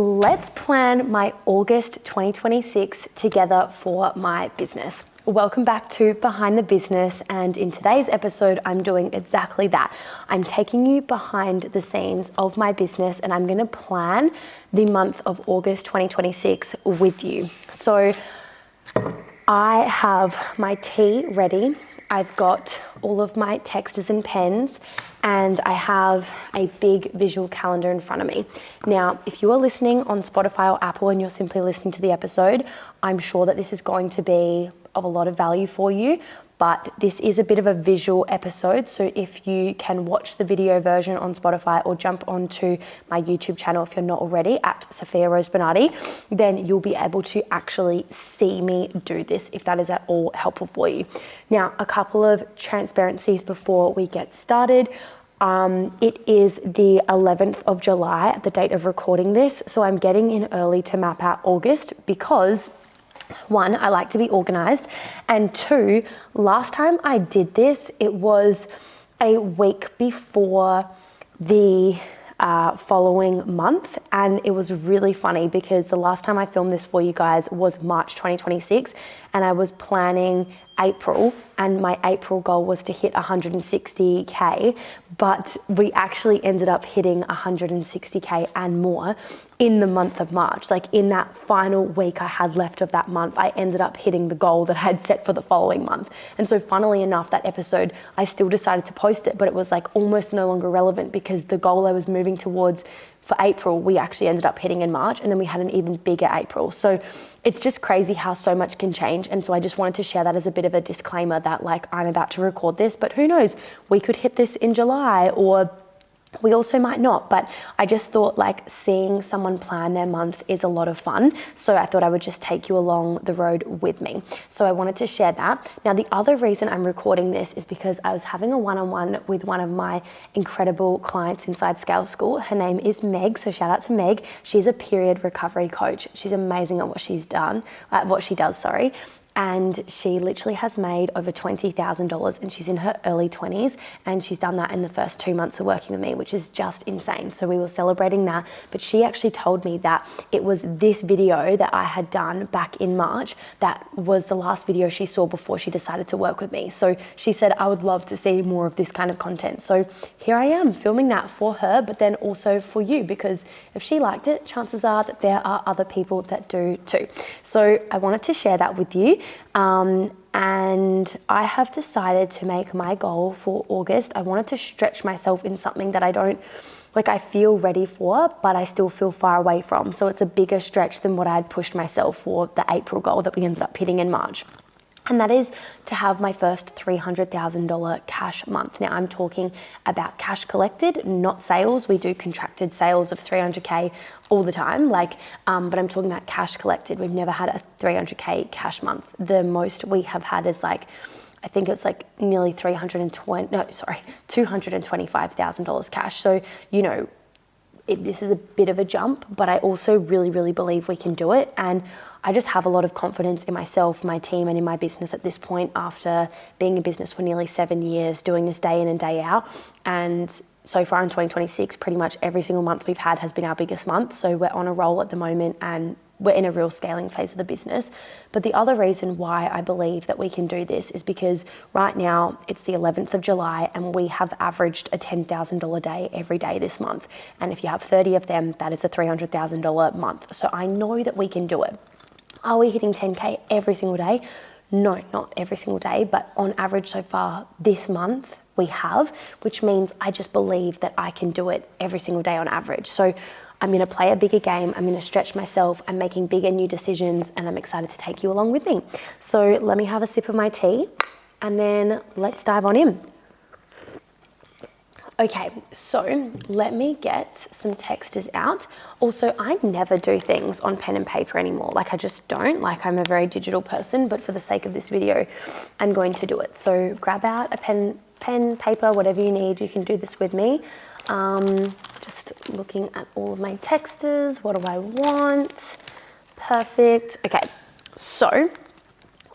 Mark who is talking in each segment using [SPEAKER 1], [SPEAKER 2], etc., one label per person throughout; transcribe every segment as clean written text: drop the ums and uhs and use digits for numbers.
[SPEAKER 1] Let's plan my August 2026 together for my business. Welcome back to Behind the Business, and in today's episode, I'm doing exactly that. I'm taking you behind the scenes of my business and I'm gonna plan the month of August 2026 with you. So I have my tea ready. I've got all of my texters and pens, and I have a big visual calendar in front of me. Now, if you are listening on Spotify or Apple and you're simply listening to the episode, I'm sure that this is going to be of a lot of value for you, but this is a bit of a visual episode. So if you can watch the video version on Spotify or jump onto my YouTube channel if you're not already at Sofia Rose Bernardi, then you'll be able to actually see me do this if that is at all helpful for you. Now, a couple of transparencies before we get started. It is the 11th of July at the date of recording this. So I'm getting in early to map out August because one, I like to be organized, and two, last time I did this, it was a week before the following month, and it was really funny because the last time I filmed this for you guys was March 2026, and I was planning April, and my April goal was to hit 160K, but we actually ended up hitting 160K and more in the month of March. Like in that final week I had left of that month, I ended up hitting the goal that I had set for the following month. And so funnily enough, that episode, I still decided to post it, but it was like almost no longer relevant because the goal I was moving towards for April, we actually ended up hitting in March, and then we had an even bigger April. So it's just crazy how so much can change. And so I just wanted to share that as a bit of a disclaimer that like I'm about to record this, but who knows, we could hit this in July or we also might not, but I just thought like seeing someone plan their month is a lot of fun. So I thought I would just take you along the road with me. So I wanted to share that. Now, the other reason I'm recording this is because I was having a one-on-one with one of my incredible clients inside Scale School. Her name is Meg. So shout out to Meg. She's a period recovery coach. She's amazing at what she does. And she literally has made over $20,000, and she's in her early 20s, and she's done that in the first 2 months of working with me, which is just insane. So we were celebrating that, but she actually told me that it was this video that I had done back in March that was the last video she saw before she decided to work with me. So she said, I would love to see more of this kind of content. So here I am filming that for her, but then also for you, because if she liked it, chances are that there are other people that do too. So I wanted to share that with you. And I have decided to make my goal for August. I wanted to stretch myself in something that I feel ready for, but I still feel far away from. So it's a bigger stretch than what I had pushed myself for the April goal that we ended up hitting in March. And that is to have my first $300,000 cash month. Now I'm talking about cash collected, not sales. We do contracted sales of 300K all the time, but I'm talking about cash collected. We've never had a 300K cash month. The most we have had is I think it's nearly $225,000 cash. So, this is a bit of a jump, but I also really, really believe we can do it. And I just have a lot of confidence in myself, my team, and in my business at this point after being in business for nearly 7 years, doing this day in and day out. And so far in 2026, pretty much every single month we've had has been our biggest month. So we're on a roll at the moment and we're in a real scaling phase of the business. But the other reason why I believe that we can do this is because right now it's the 11th of July and we have averaged a $10,000 day every day this month. And if you have 30 of them, that is a $300,000 month. So I know that we can do it. Are we hitting 10K every single day? No, not every single day, but on average so far this month we have, which means I just believe that I can do it every single day on average. So I'm going to play a bigger game. I'm going to stretch myself. I'm making bigger new decisions, and I'm excited to take you along with me. So let me have a sip of my tea and then let's dive on in. Okay, so let me get some texters out. Also, I never do things on pen and paper anymore. I just don't. I'm a very digital person, but for the sake of this video, I'm going to do it. So grab out a pen, paper, whatever you need. You can do this with me. Just looking at all of my texters. What do I want? Perfect. Okay, so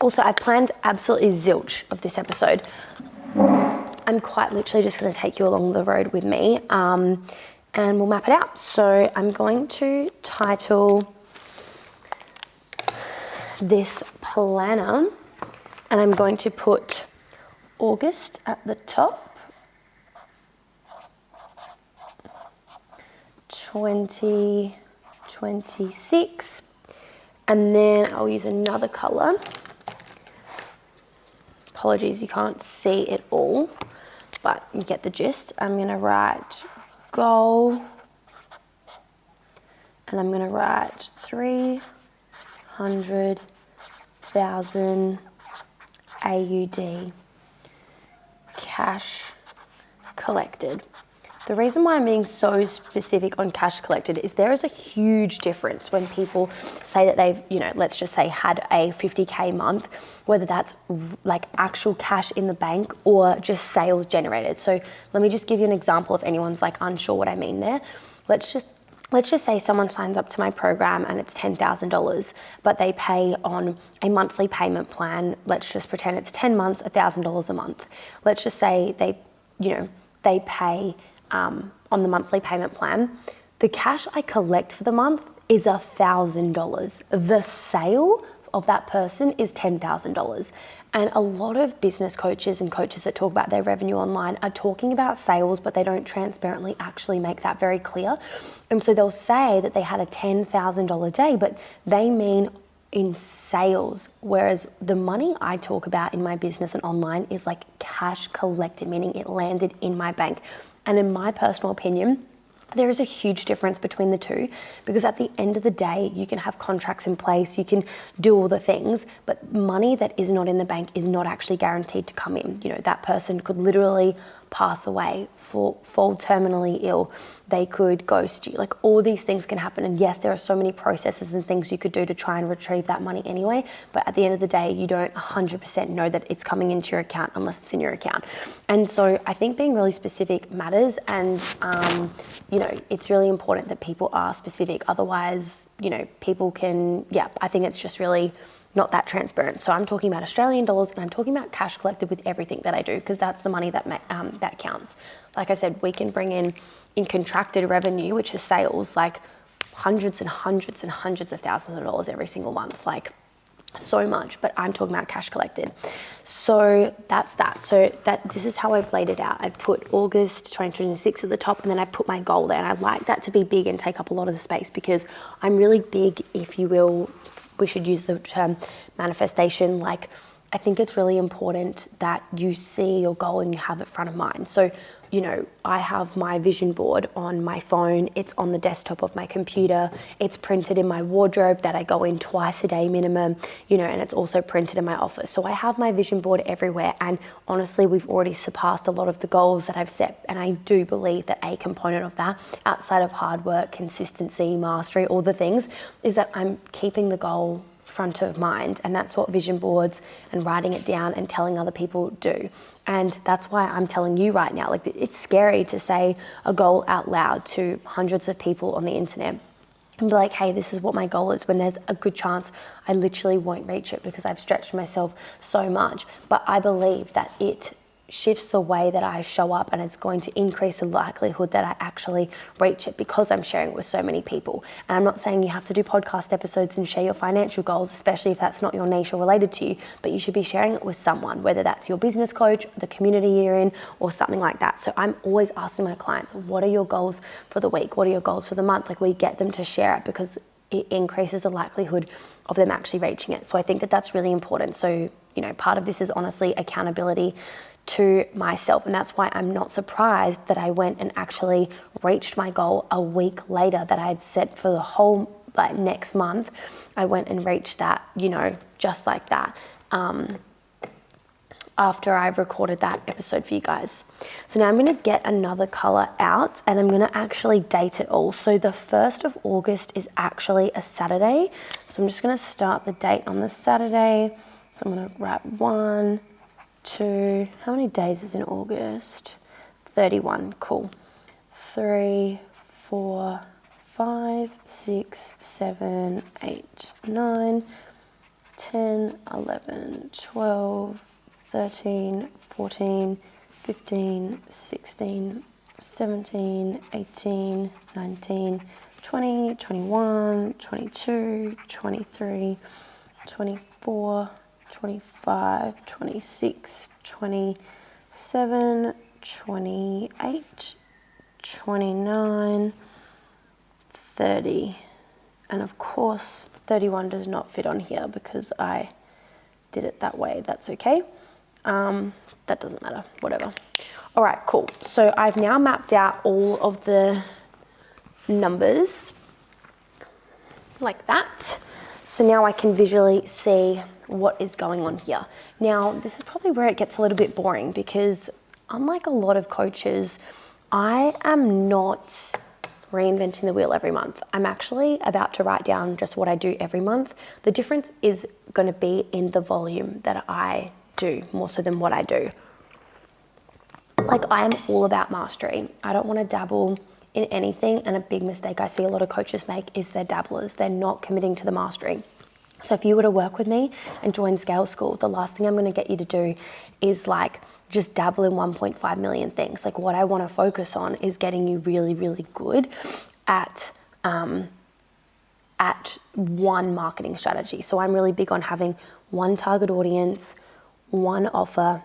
[SPEAKER 1] also I've planned absolutely zilch of this episode. I'm quite literally just going to take you along the road with me. And and we'll map it out. So I'm going to title this planner, and I'm going to put August at the top, 2026, and then I'll use another color. Apologies, you can't see it all, but you get the gist. I'm going to write goal, and I'm going to write 300,000 AUD cash collected. The reason why I'm being so specific on cash collected is there is a huge difference when people say that they've, let's just say had a 50K month, whether that's like actual cash in the bank or just sales generated. So let me just give you an example if anyone's like unsure what I mean there. Let's just say someone signs up to my program and it's $10,000, but they pay on a monthly payment plan. Let's just pretend it's 10 months, $1,000 a month. Let's just say they pay on the monthly payment plan. The cash I collect for the month is $1,000. The sale of that person is $10,000. And a lot of business coaches and coaches that talk about their revenue online are talking about sales, but they don't transparently actually make that very clear. And so they'll say that they had a $10,000 day, but they mean in sales, whereas the money I talk about in my business and online is like cash collected, meaning it landed in my bank. And in my personal opinion, there is a huge difference between the two, because at the end of the day, you can have contracts in place, you can do all the things, but money that is not in the bank is not actually guaranteed to come in. That person could literally pass away, fall terminally ill, they could ghost you. Like all these things can happen. And yes, there are so many processes and things you could do to try and retrieve that money anyway. But at the end of the day, you don't 100% know that it's coming into your account unless it's in your account. And so I think being really specific matters. And, it's really important that people are specific. Otherwise, people can, I think it's just really not that transparent. So I'm talking about Australian dollars, and I'm talking about cash collected with everything that I do, because that's the money that counts. Like I said, we can bring in contracted revenue, which is sales, like hundreds and hundreds and hundreds of thousands of dollars every single month, like so much, but I'm talking about cash collected. So that's that. So this is how I've laid it out. I put August 2026 at the top, and then I put my goal there. And I like that to be big and take up a lot of the space, because I'm really big, if you will, we should use the term manifestation. Like, I think it's really important that you see your goal and you have it front of mind. So, I have my vision board on my phone. It's on the desktop of my computer. It's printed in my wardrobe that I go in twice a day minimum, and it's also printed in my office. So I have my vision board everywhere. And honestly, we've already surpassed a lot of the goals that I've set. And I do believe that a component of that, outside of hard work, consistency, mastery, all the things, is that I'm keeping the goal front of mind. And that's what vision boards and writing it down and telling other people do. And that's why I'm telling you right now, like, it's scary to say a goal out loud to hundreds of people on the internet and be like, hey, this is what my goal is, when there's a good chance I literally won't reach it because I've stretched myself so much. But I believe that it shifts the way that I show up, and it's going to increase the likelihood that I actually reach it, because I'm sharing it with so many people. And I'm not saying you have to do podcast episodes and share your financial goals, especially if that's not your niche or related to you, but you should be sharing it with someone, whether that's your business coach, the community you're in, or something like that. So I'm always asking my clients, what are your goals for the week? What are your goals for the month? Like, we get them to share it, because it increases the likelihood of them actually reaching it. So I think that that's really important. So, part of this is honestly accountability to myself. And that's why I'm not surprised that I went and actually reached my goal a week later that I had set for the whole next month. I went and reached that, just like that, after I recorded that episode for you guys. So now I'm going to get another color out, and I'm going to actually date it all. So the 1st of August is actually a Saturday. So I'm just going to start the date on the Saturday. So I'm going to write 1, 2, how many days is in August? 31, cool. 3, 4, 5, 6, 7, 8, 9, 10, 11, 12, 13, 14, 15, 16, 17, 18, 19, 20, 21, 22, 23, 24, 25, 26, 27, 28, 29, 30. And of course, 31 does not fit on here because I did it that way. That's okay. That doesn't matter, whatever. All right, cool. So I've now mapped out all of the numbers like that. So now I can visually see what is going on here. Now, this is probably where it gets a little bit boring because unlike a lot of coaches, I am not reinventing the wheel every month. I'm actually about to write down just what I do every month. The difference is going to be in the volume that I do more so than what I do. Like, I am all about mastery. I don't want to dabble in anything, and a big mistake I see a lot of coaches make is they're dabblers. They're not committing to the mastery. So if you were to work with me and join Scale School, the last thing I'm going to get you to do is like just dabble in 1.5 million things. Like, what I want to focus on is getting you really, really good at one marketing strategy. So I'm really big on having one target audience, one offer,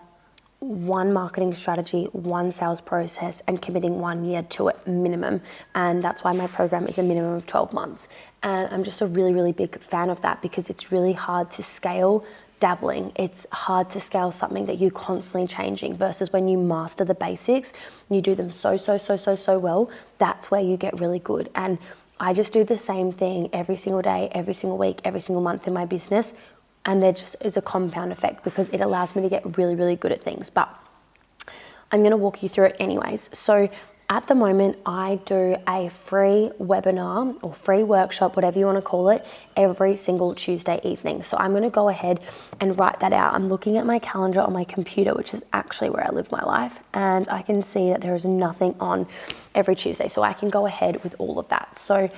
[SPEAKER 1] one marketing strategy, one sales process, and committing 1 year to it minimum. And that's why my program is a minimum of 12 months. And I'm just a really, really big fan of that because it's really hard to scale dabbling. It's hard to scale something that you're constantly changing versus when you master the basics, you do them so well, that's where you get really good. And I just do the same thing every single day, every single week, every single month in my business. And there just is a compound effect because it allows me to get really, really good at things. But I'm going to walk you through it anyways. So at the moment, I do a free webinar or free workshop, whatever you want to call it, every single Tuesday evening. So I'm going to go ahead and write that out. I'm looking at my calendar on my computer, which is actually where I live my life. And I can see that there is nothing on every Tuesday. So I can go ahead with all of that. So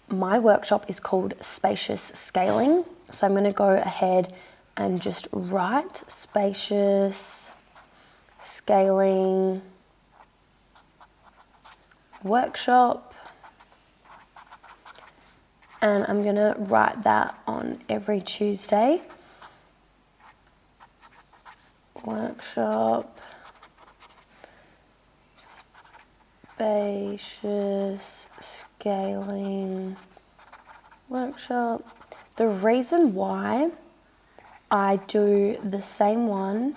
[SPEAKER 1] my workshop is called Spacious Scaling. So I'm going to go ahead and just write Spacious Scaling Workshop. And I'm going to write that on every Tuesday. Workshop. Spacious Scaling Workshop. The reason why I do the same one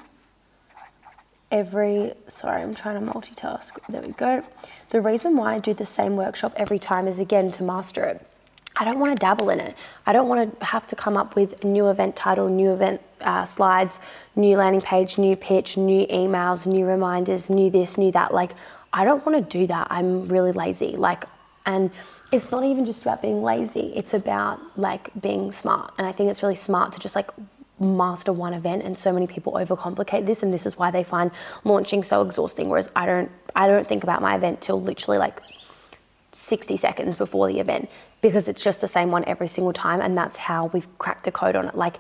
[SPEAKER 1] sorry, I'm trying to multitask. There we go. The reason why I do the same workshop every time is, again, to master it. I don't want to dabble in it. I don't want to have to come up with a new event title, new event slides, new landing page, new pitch, new emails, new reminders, new this, new that. Like, I don't want to do that. I'm really lazy. And it's not even just about being lazy. It's about like being smart. And I think it's really smart to just like master one event, and so many people overcomplicate this, and this is why they find launching so exhausting. Whereas I don't think about my event till literally like 60 seconds before the event, because it's just the same one every single time, and that's how we've cracked a code on it. Like,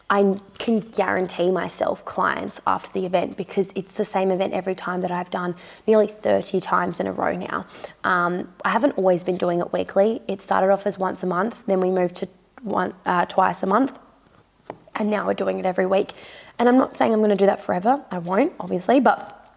[SPEAKER 1] I can guarantee myself clients after the event because it's the same event every time that I've done nearly 30 times in a row now. I haven't always been doing it weekly. It started off as once a month, then we moved to twice a month, and now we're doing it every week. And I'm not saying I'm going to do that forever. I won't, obviously, but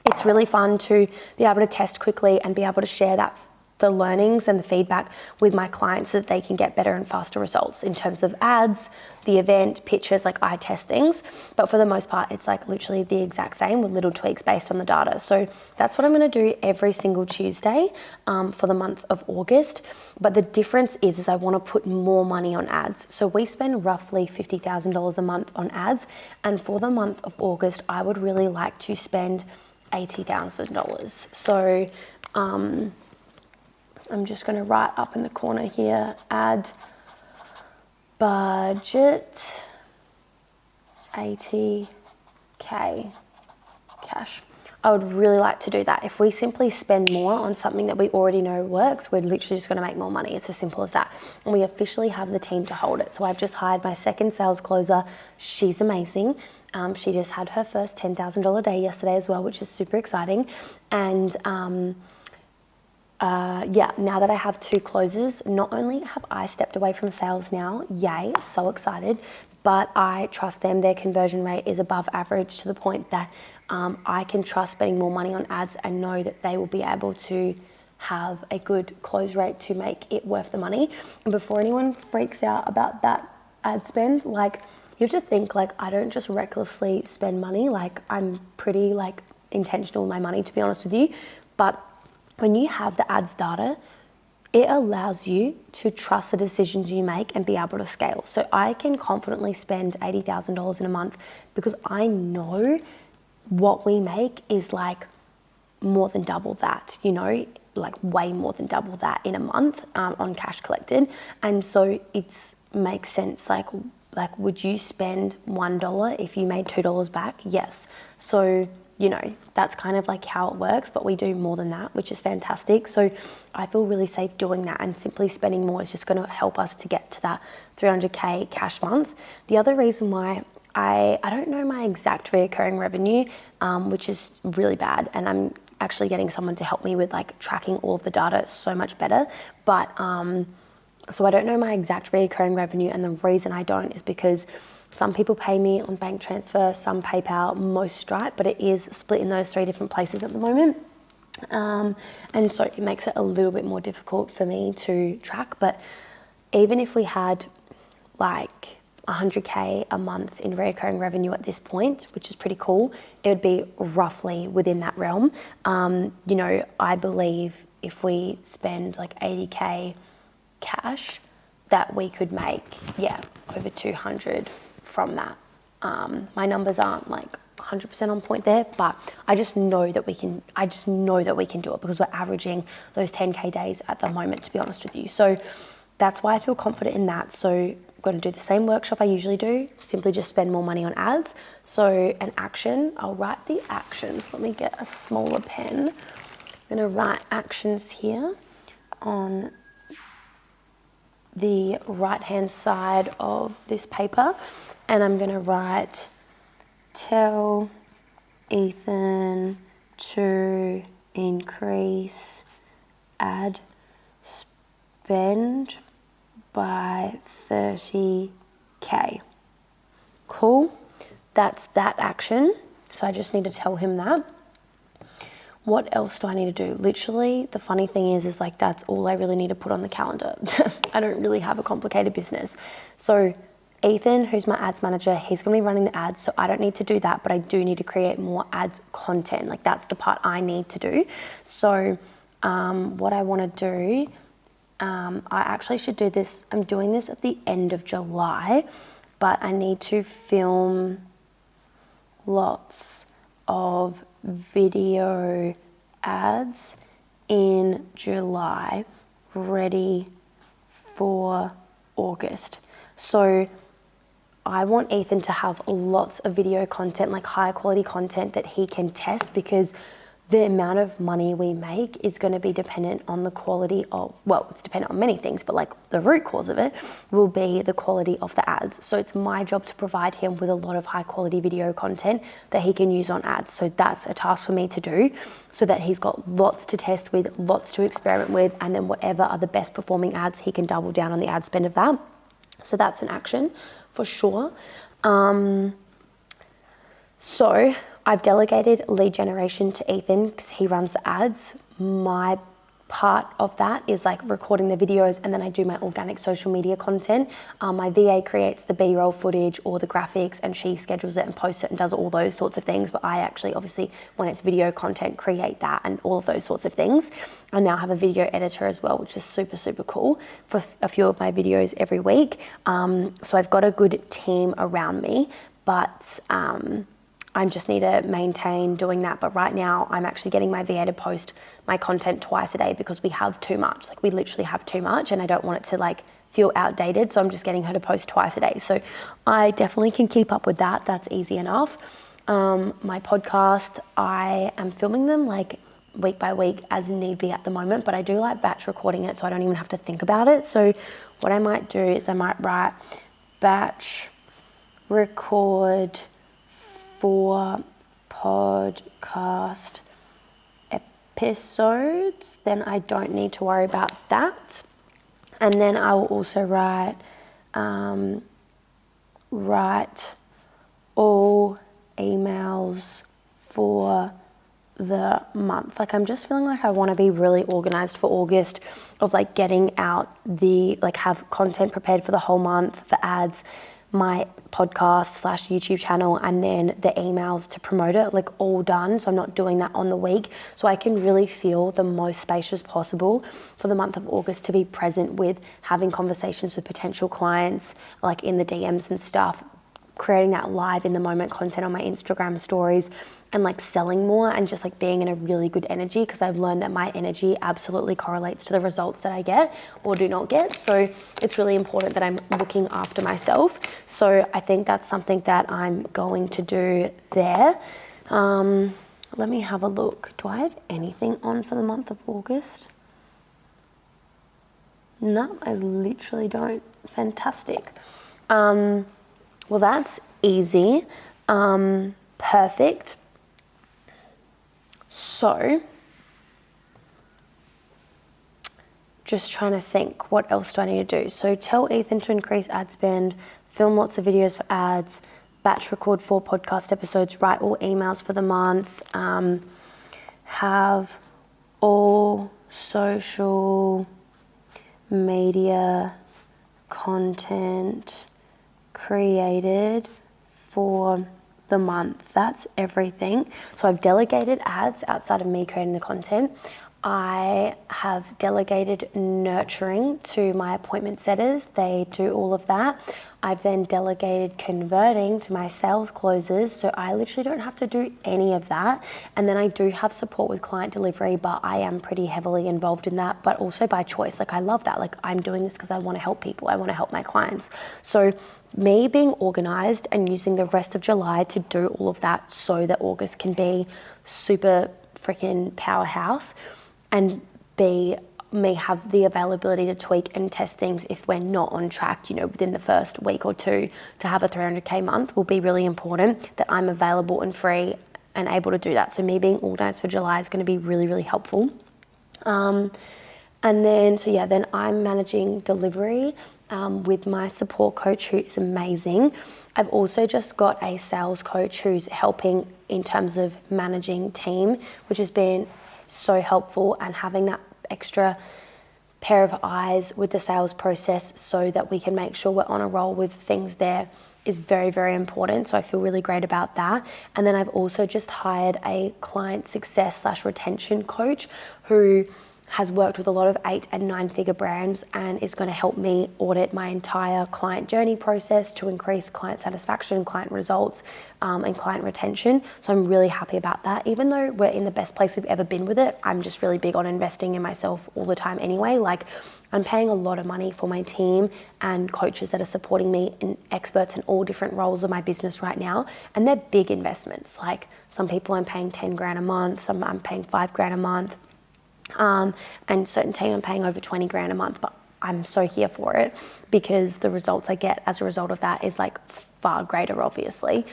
[SPEAKER 1] it's really fun to be able to test quickly and be able to share the learnings and the feedback with my clients so that they can get better and faster results in terms of ads, the event, pictures. Like, I test things, but for the most part, it's like literally the exact same with little tweaks based on the data. So that's what I'm going to do every single Tuesday for the month of August. But the difference is I want to put more money on ads. So we spend roughly $50,000 a month on ads. And for the month of August, I would really like to spend $80,000. So, I'm just going to write up in the corner here, ad budget 80K cash. I would really like to do that. If we simply spend more on something that we already know works, we're literally just going to make more money. It's as simple as that. And we officially have the team to hold it. So I've just hired my second sales closer. She's amazing. She just had her first $10,000 day yesterday as well, which is super exciting. And now that I have 2 closers, not only have I stepped away from sales now, yay, so excited, but I trust them. Their conversion rate is above average to the point that I can trust spending more money on ads and know that they will be able to have a good close rate to make it worth the money. And before anyone freaks out about that ad spend, like, you have to think, like, I don't just recklessly spend money. Like, I'm pretty like intentional with my money, to be honest with you. But when you have the ads data, it allows you to trust the decisions you make and be able to scale. So I can confidently spend $80,000 in a month because I know what we make is like more than double that, you know, like way more than double that in a month on cash collected. And so it makes sense. Like, would you spend $1 if you made $2 back? Yes. So, you know, that's kind of like how it works, but we do more than that, which is fantastic. So I feel really safe doing that, and simply spending more is just going to help us to get to that 300K cash month. The other reason why I don't know my exact recurring revenue, which is really bad, and I'm actually getting someone to help me with like tracking all of the data so much better. But so I don't know my exact recurring revenue, and the reason I don't is because some people pay me on bank transfer, some PayPal, most Stripe, but it is split in those 3 different places at the moment. And so it makes it a little bit more difficult for me to track. But even if we had like 100K a month in recurring revenue at this point, which is pretty cool, it would be roughly within that realm. You know, I believe if we spend like 80K cash, that we could make, over 200 from that. My numbers aren't like 100% on point there, but I just know that we can do it because we're averaging those 10K days at the moment, to be honest with you. So that's why I feel confident in that. So I'm going to do the same workshop I usually do, simply just spend more money on ads. So an action, I'll write the actions. Let me get a smaller pen. I'm going to write actions here on the right-hand side of this paper, and I'm going to write, tell Ethan to increase ad spend by 30K. Cool. That's that action. So I just need to tell him that. What else do I need to do? Literally, the funny thing is like that's all I really need to put on the calendar. I don't really have a complicated business. So Ethan, who's my ads manager, he's gonna be running the ads, so I don't need to do that, but I do need to create more ads content. Like that's the part I need to do. So what I wanna do, I actually should do this, I'm doing this at the end of July, but I need to film lots of video ads in July, ready for August. So I want Ethan to have lots of video content, like high quality content that he can test, because the amount of money we make is going to be dependent on the quality of, well, it's dependent on many things, but like the root cause of it will be the quality of the ads. So it's my job to provide him with a lot of high quality video content that he can use on ads. So that's a task for me to do, so that he's got lots to test with, lots to experiment with, and then whatever are the best performing ads, he can double down on the ad spend of that. So that's an action for sure. So I've delegated lead generation to Ethan because he runs the ads. My part of that is like recording the videos, and then I do my organic social media content. My VA creates the B-roll footage or the graphics, and she schedules it and posts it and does all those sorts of things. But I actually, obviously, when it's video content, create that and all of those sorts of things. I now have a video editor as well, which is super, super cool for a few of my videos every week. So I've got a good team around me, but I just need to maintain doing that. But right now I'm actually getting my VA to post my content twice a day because we have too much. Like we literally have too much, and I don't want it to like feel outdated. So I'm just getting her to post twice a day. So I definitely can keep up with that. That's easy enough. My podcast, I am filming them like week by week as need be at the moment, but I do like batch recording it so I don't even have to think about it. So what I might do is I might write batch record for podcast episodes, then I don't need to worry about that. And then I will also write all emails for the month. Like, I'm just feeling like I want to be really organized for August, of like getting out have content prepared for the whole month, for ads, my podcast / YouTube channel, and then the emails to promote it, like all done. So I'm not doing that on the week. So I can really feel the most spacious possible for the month of August to be present with having conversations with potential clients, like in the DMs and stuff, creating that live in the moment content on my Instagram stories, and like selling more and just like being in a really good energy, because I've learned that my energy absolutely correlates to the results that I get or do not get. So it's really important that I'm looking after myself. So I think that's something that I'm going to do there. Let me have a look. Do I have anything on for the month of August? No, I literally don't. Fantastic. Well, that's easy. Perfect. So, just trying to think, what else do I need to do? So tell Ethan to increase ad spend, film lots of videos for ads, batch record 4 podcast episodes, write all emails for the month, have all social media content created for the month. That's everything. So I've delegated ads outside of me creating the content. I have delegated nurturing to my appointment setters. They do all of that. I've then delegated converting to my sales closers. So I literally don't have to do any of that. And then I do have support with client delivery, but I am pretty heavily involved in that, but also by choice. Like, I love that. Like, I'm doing this because I want to help people. I want to help my clients. So me being organized and using the rest of July to do all of that so that August can be super freaking powerhouse, and may have the availability to tweak and test things if we're not on track, within the first week or two to have a 300K month, will be really important, that I'm available and free and able to do that. So me being organized for July is going to be really, really helpful. And then I'm managing delivery with my support coach, who is amazing. I've also just got a sales coach who's helping in terms of managing team, which has been so helpful, and having that extra pair of eyes with the sales process so that we can make sure we're on a roll with things there is very, very important. So I feel really great about that. And then I've also just hired a client success / retention coach who has worked with a lot of 8 and 9 figure brands and is going to help me audit my entire client journey process to increase client satisfaction, client results, and client retention. So I'm really happy about that. Even though we're in the best place we've ever been with it, I'm just really big on investing in myself all the time anyway. Like, I'm paying a lot of money for my team and coaches that are supporting me, and experts in all different roles of my business right now. And they're big investments. Like, some people I'm paying 10 grand a month, some I'm paying 5 grand a month. And certain team I'm paying over 20 grand a month, but I'm so here for it because the results I get as a result of that is like far greater, obviously.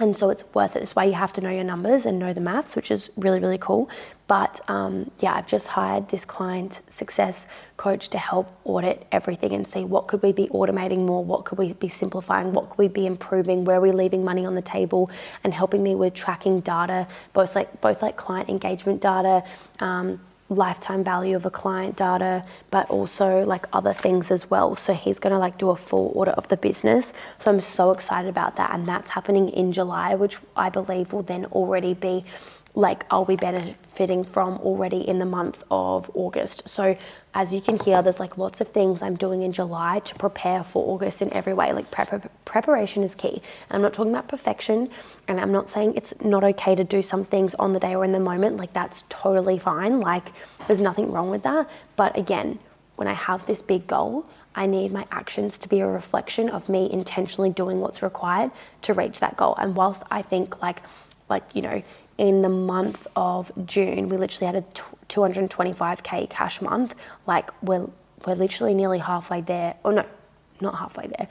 [SPEAKER 1] And so it's worth it. That's why you have to know your numbers and know the maths, which is really, really cool. But I've just hired this client success coach to help audit everything and see what could we be automating more, what could we be simplifying, what could we be improving, where are we leaving money on the table, and helping me with tracking data, both client engagement data, lifetime value of a client data, but also like other things as well. So he's going to like do a full audit of the business. So I'm so excited about that. And that's happening in July, which I believe will then already be like, I'll be benefiting from already in the month of August. So as you can hear, there's like lots of things I'm doing in July to prepare for August in every way. Like preparation is key. And I'm not talking about perfection, and I'm not saying it's not okay to do some things on the day or in the moment. Like, that's totally fine. Like, there's nothing wrong with that. But again, when I have this big goal, I need my actions to be a reflection of me intentionally doing what's required to reach that goal. And whilst I think like, you know, in the month of June, we literally had a 225K cash month. Like we're literally nearly halfway there. Oh no, not halfway there.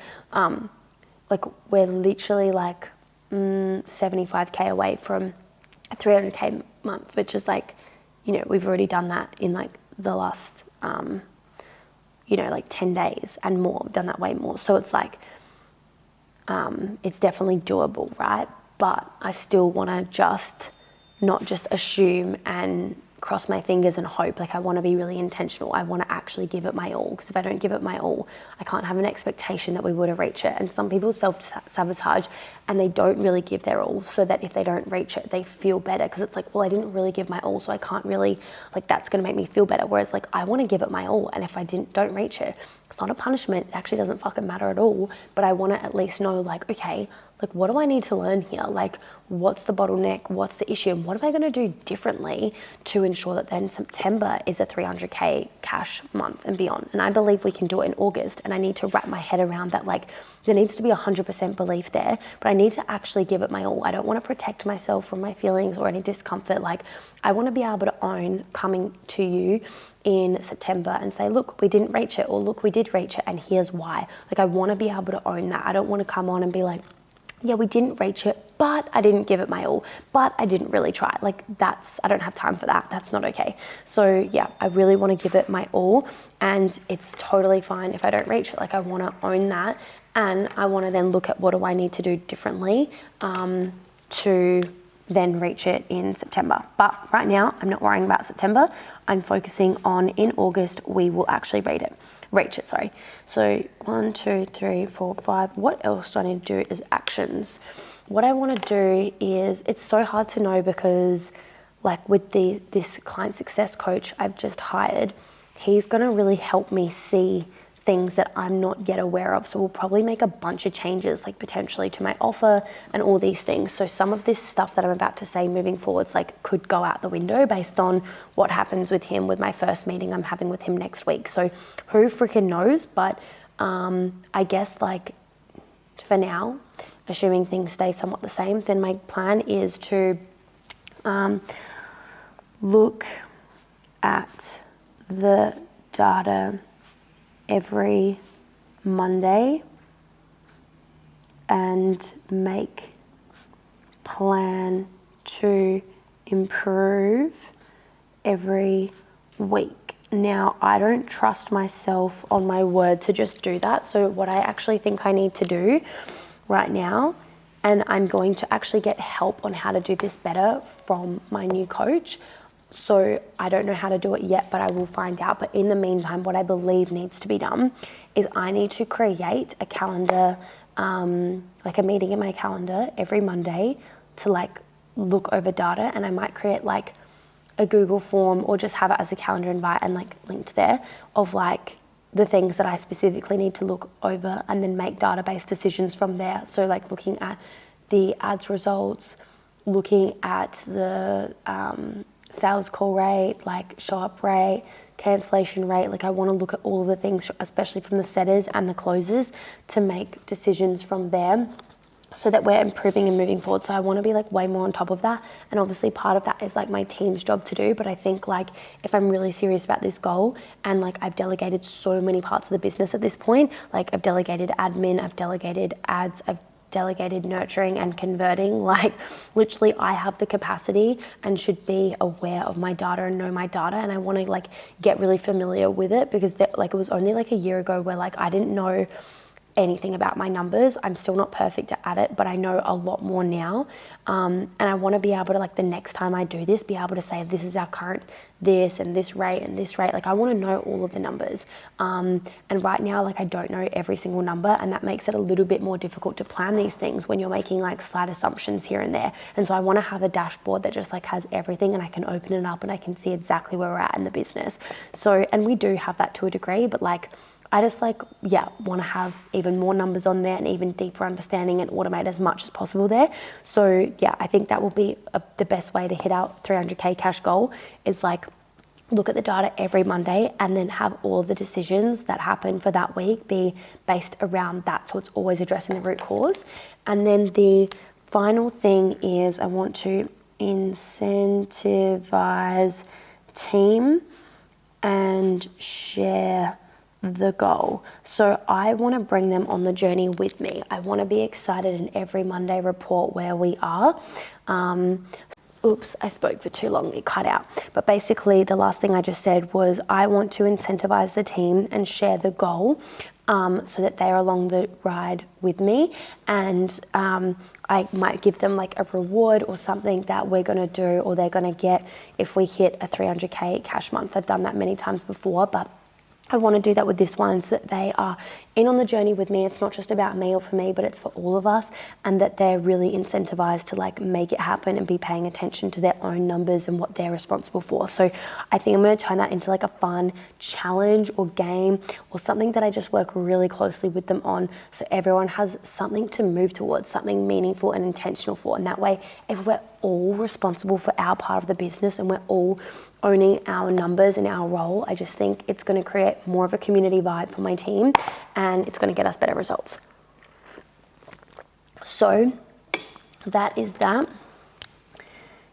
[SPEAKER 1] Like we're literally like 75K away from a 300K month, which is like, you know, we've already done that in like the last, you know, like 10 days and more. We've done that way more. So it's like, it's definitely doable, right? But I still want to just not just assume and cross my fingers and hope. Like I want to be really intentional. I want to actually give it my all, because if I don't give it my all, I can't have an expectation that we would have reached it. And some people self-sabotage and they don't really give their all, so that if they don't reach it, they feel better, because it's like, well, I didn't really give my all, so I can't really, like, that's going to make me feel better. Whereas like, I want to give it my all, and if I don't reach it, it's not a punishment. It actually doesn't fucking matter at all. But I want to at least know, like, okay, like, what do I need to learn here? Like, what's the bottleneck? What's the issue? And what am I going to do differently to ensure that then September is a 300K cash month and beyond? And I believe we can do it in August. And I need to wrap my head around that. Like, there needs to be 100% belief there, but I need to actually give it my all. I don't want to protect myself from my feelings or any discomfort. Like, I want to be able to own coming to you in September and say, look, we didn't reach it, or look, we did reach it, and here's why. Like, I want to be able to own that. I don't want to come on and be like, yeah, we didn't reach it, but I didn't give it my all, but I didn't really try. Like, I don't have time for that. That's not okay. So yeah, I really want to give it my all, and it's totally fine if I don't reach it. Like, I want to own that, and I want to then look at what do I need to do differently to then reach it in September. But right now, I'm not worrying about September. I'm focusing on, in August, we will actually reach it. So 1, 2, 3, 4, 5. What else do I need to do is actions. What I want to do is, it's so hard to know, because like with this client success coach I've just hired, he's going to really help me see things that I'm not yet aware of. So we'll probably make a bunch of changes, like potentially to my offer and all these things. So some of this stuff that I'm about to say moving forwards, like, could go out the window based on what happens with him with my first meeting I'm having with him next week. So who freaking knows? But I guess, like, for now, assuming things stay somewhat the same, then my plan is to look at the data every Monday and make plan to improve every week. Now, I don't trust myself on my word to just do that. So what I actually think I need to do right now, and I'm going to actually get help on how to do this better from my new coach. So I don't know how to do it yet, but I will find out. But in the meantime, what I believe needs to be done is I need to create a calendar, like a meeting in my calendar every Monday to, like, look over data. And I might create like a Google form, or just have it as a calendar invite and like linked there, of like the things that I specifically need to look over, and then make database decisions from there. So like looking at the ads results, looking at the sales call rate, like show up rate, cancellation rate. Like, I want to look at all of the things, especially from the setters and the closers, to make decisions from there, so that we're improving and moving forward. So I want to be like way more on top of that. And obviously part of that is like my team's job to do. But I think, like, if I'm really serious about this goal, and like I've delegated so many parts of the business at this point, like I've delegated admin, I've delegated ads, I've delegated nurturing and converting, like literally I have the capacity and should be aware of my data and know my data. And I want to like get really familiar with it, because like it was only like a year ago where like I didn't know anything about my numbers. I'm still not perfect at it, but I know a lot more now. And I want to be able to, like, the next time I do this, be able to say, this is our current this and this rate and this rate. Like, I want to know all of the numbers. And right now, like, I don't know every single number, and that makes it a little bit more difficult to plan these things when you're making like slight assumptions here and there. And so I want to have a dashboard that just like has everything, and I can open it up and I can see exactly where we're at in the business. So, and we do have that to a degree, but like, I just like, yeah, want to have even more numbers on there and even deeper understanding, and automate as much as possible there. So yeah, I think that will be the best way to hit our 300K cash goal, is like look at the data every Monday and then have all the decisions that happen for that week be based around that. So it's always addressing the root cause. And then the final thing is I want to incentivize team and share the goal. So I want to bring them on the journey with me. I want to be excited in every Monday report where we are. Oops, I spoke for too long, it cut out. But basically the last thing I just said was I want to incentivize the team and share the goal so that they're along the ride with me. And I might give them like a reward or something that we're going to do or they're going to get if we hit a 300K cash month. I've done that many times before, but I want to do that with this one so that they are in on the journey with me. It's not just about me or for me, but it's for all of us, and that they're really incentivized to like make it happen and be paying attention to their own numbers and what they're responsible for. So I think I'm going to turn that into like a fun challenge or game or something that I just work really closely with them on, so everyone has something to move towards, something meaningful and intentional for. And that way, if we're all responsible for our part of the business and we're all owning our numbers and our role, I just think it's going to create more of a community vibe for my team and it's going to get us better results. So that is that.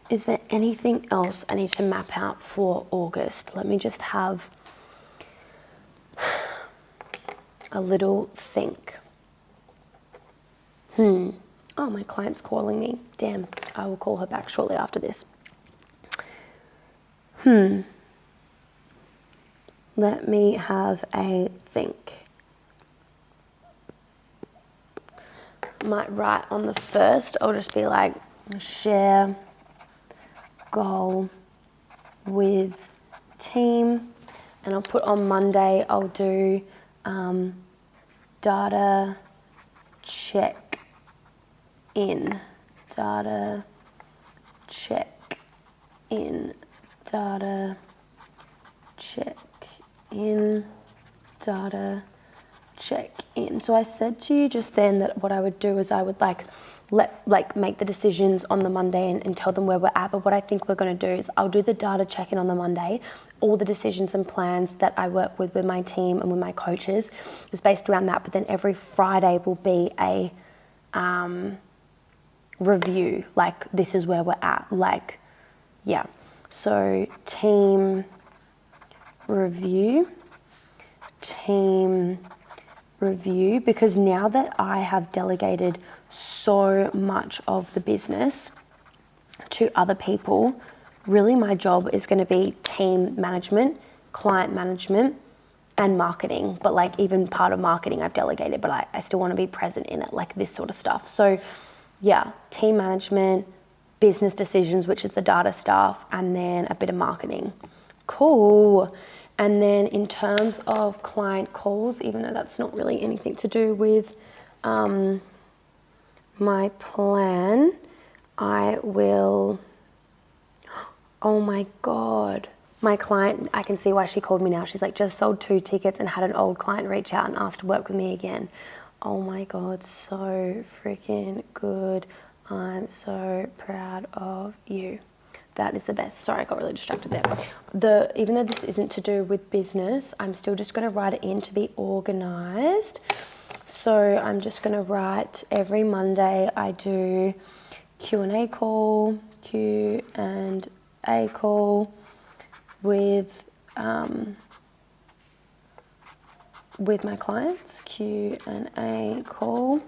[SPEAKER 1] Is there anything else I need to map out for August? Let me just have a little think. Oh, my client's calling me. Damn, I will call her back shortly after this. Let me have a think. Might write on the first, I'll just be like, share goal with team. And I'll put on Monday, I'll do data check in. Data check in. Data check in. Data check in. So I said to you just then that what I would do is I would make the decisions on the Monday and tell them where we're at. But what I think we're going to do is I'll do the data check-in on the Monday. All the decisions and plans that I work with my team and with my coaches is based around that. But then every Friday will be a review, like this is where we're at. Like, yeah. So team review, because now that I have delegated so much of the business to other people, really my job is going to be team management, client management, and marketing. But like even part of marketing I've delegated, but I still want to be present in it, like this sort of stuff. So yeah, team management, business decisions, which is the data stuff, and then a bit of marketing. Cool. And then in terms of client calls, even though that's not really anything to do with my plan, I will, oh my God, my client, I can see why she called me now. She's like, just sold 2 tickets and had an old client reach out and asked to work with me again. Oh my God, so freaking good. I'm so proud of you. That is the best. Sorry, I got really distracted there. Even though this isn't to do with business, I'm still just going to write it in to be organized. So I'm just going to write every Monday I do Q&A call with my clients, Q&A call.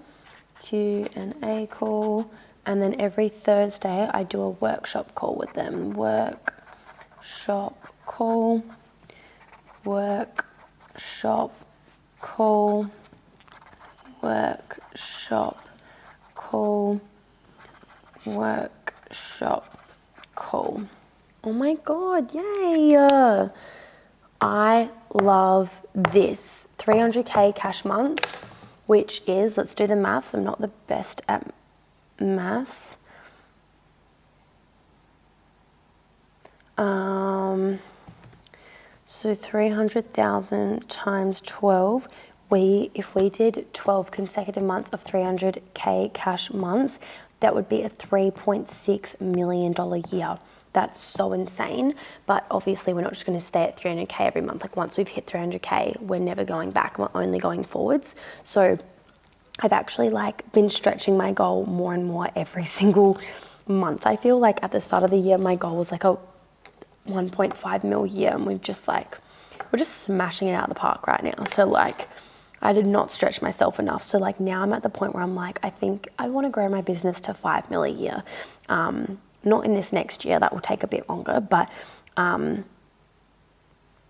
[SPEAKER 1] And then every Thursday I do a workshop call with them. Workshop call. Oh my God, yay! I love this. 300K cash months, which is, let's do the maths. I'm not the best at maths. So 300,000 times 12. If we did 12 consecutive months of 300K cash months, that would be a $3.6 million year. that's so insane. But obviously we're not just going to stay at 300K every month. Like once we've hit 300K, we're never going back. We're only going forwards. So I've actually like been stretching my goal more and more every single month. I feel like at the start of the year, my goal was like a 1.5 mil year, and we're just smashing it out of the park right now. So like I did not stretch myself enough. So like now I'm at the point where I'm like, I think I want to grow my business to 5 mil a year. Not in this next year, that will take a bit longer, but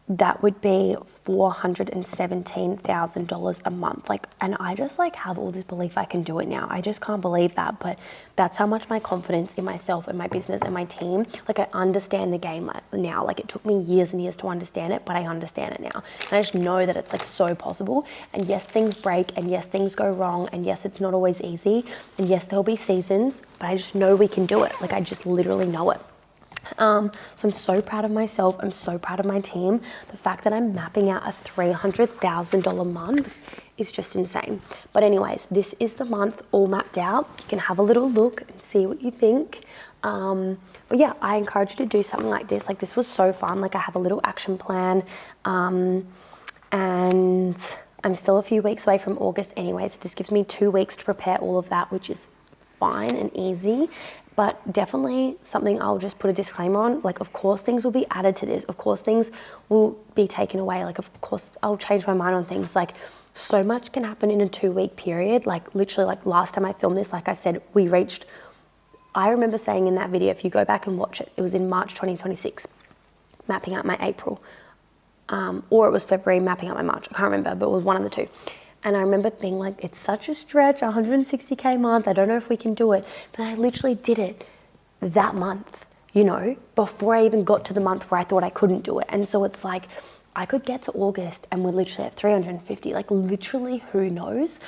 [SPEAKER 1] that would be $417,000 a month. Like, and I just like have all this belief I can do it now. I just can't believe that, but that's how much my confidence in myself and my business and my team, like I understand the game now. Like it took me years and years to understand it, but I understand it now. And I just know that it's like so possible. And yes, things break, and yes, things go wrong, and yes, it's not always easy, and yes, there'll be seasons, but I just know we can do it. Like I just literally know it. So I'm so proud of myself. I'm so proud of my team. The fact that I'm mapping out a $300,000 month is just insane. But anyways, this is the month all mapped out. You can have a little look and see what you think. But yeah, I encourage you to do something like this. Like this was so fun. Like I have a little action plan, and I'm still a few weeks away from August anyway. So this gives me 2 weeks to prepare all of that, which is fine and easy. But definitely something I'll just put a disclaimer on. Like, of course, things will be added to this. Of course, things will be taken away. Like, of course, I'll change my mind on things. Like, so much can happen in a 2-week period. Like, literally, like last time I filmed this, like I said, I remember saying in that video, if you go back and watch it, it was in March 2026, mapping out my April. Or it was February, mapping out my March. I can't remember, but it was one of the two. And I remember being like, it's such a stretch, 160K a month. I don't know if we can do it. But I literally did it that month, you know, before I even got to the month where I thought I couldn't do it. And so it's like, I could get to August and we're literally at 350, like literally who knows?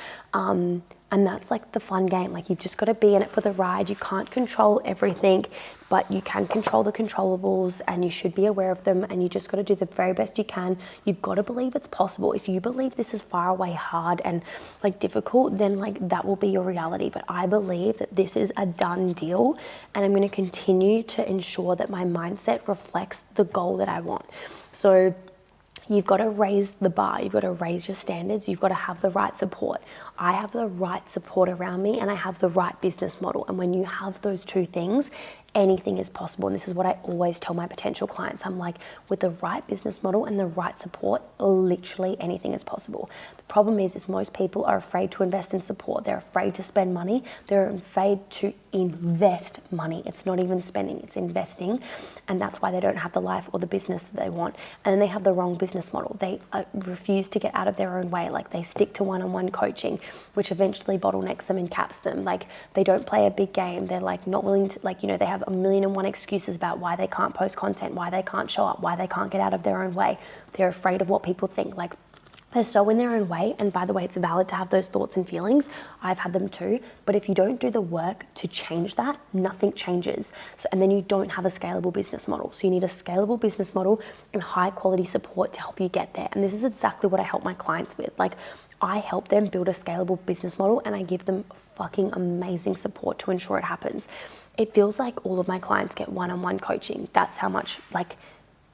[SPEAKER 1] And that's like the fun game. Like you've just got to be in it for the ride. You can't control everything, but you can control the controllables, and you should be aware of them, and you just got to do the very best you can. You've got to believe it's possible. If you believe this is far away, hard and like difficult, then like that will be your reality. But I believe that this is a done deal, and I'm going to continue to ensure that my mindset reflects the goal that I want. So you've got to raise the bar. You've got to raise your standards. You've got to have the right support. I have the right support around me, and I have the right business model. And when you have those two things, anything is possible. And this is what I always tell my potential clients. I'm like, with the right business model and the right support, literally anything is possible. The problem is most people are afraid to invest in support. They're afraid to spend money. They're afraid to invest money. It's not even spending, it's investing. And that's why they don't have the life or the business that they want. And then they have the wrong business model. They refuse to get out of their own way. Like they stick to one-on-one coaching, which eventually bottlenecks them and caps them. Like they don't play a big game. They're like not willing to, like, you know, they have 1,000,001 excuses about why they can't post content, why they can't show up, why they can't get out of their own way. They're afraid of what people think. Like they're so in their own way. And by the way, it's valid to have those thoughts and feelings. I've had them too. But if you don't do the work to change that, nothing changes. So, and then you don't have a scalable business model. So you need a scalable business model and high quality support to help you get there. And this is exactly what I help my clients with. Like I help them build a scalable business model, and I give them fucking amazing support to ensure it happens. It feels like all of my clients get one-on-one coaching. That's how much like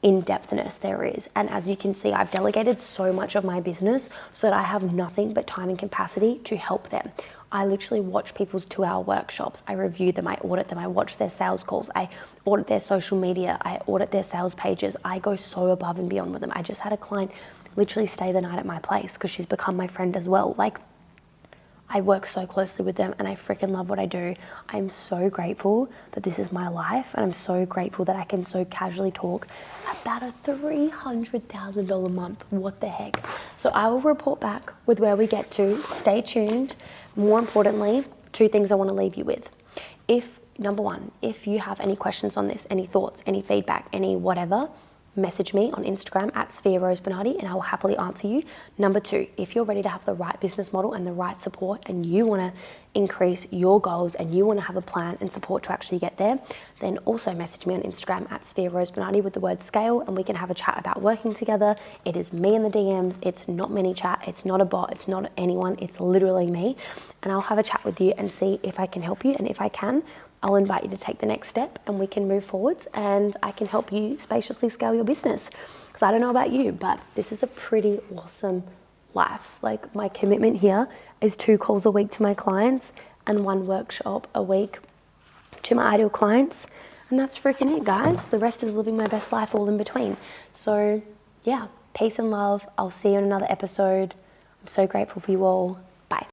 [SPEAKER 1] in-depthness there is. And as you can see, I've delegated so much of my business so that I have nothing but time and capacity to help them. I literally watch people's 2-hour workshops. I review them, I audit them, I watch their sales calls, I audit their social media, I audit their sales pages. I go so above and beyond with them. I just had a client literally stay the night at my place because she's become my friend as well. Like I work so closely with them, and I freaking love what I do. I'm so grateful that this is my life, and I'm so grateful that I can so casually talk about a $300,000 a month. What the heck? So I will report back with where we get to. Stay tuned. More importantly, 2 things I want to leave you with. Number 1, if you have any questions on this, any thoughts, any feedback, any whatever, message me on Instagram at Sofia Rose Bernardi, and I will happily answer you. Number 2, if you're ready to have the right business model and the right support, and you want to increase your goals and you want to have a plan and support to actually get there, then also message me on Instagram at Sofia Rose Bernardi with the word scale, and we can have a chat about working together. It is me in the DMs. It's not ManyChat. It's not a bot. It's not anyone. It's literally me. And I'll have a chat with you and see if I can help you. And if I can, I'll invite you to take the next step and we can move forwards and I can help you spaciously scale your business. Because I don't know about you, but this is a pretty awesome life. Like, my commitment here is 2 calls a week to my clients and 1 workshop a week to my ideal clients. And that's freaking it, guys. The rest is living my best life all in between. So yeah, peace and love. I'll see you in another episode. I'm so grateful for you all.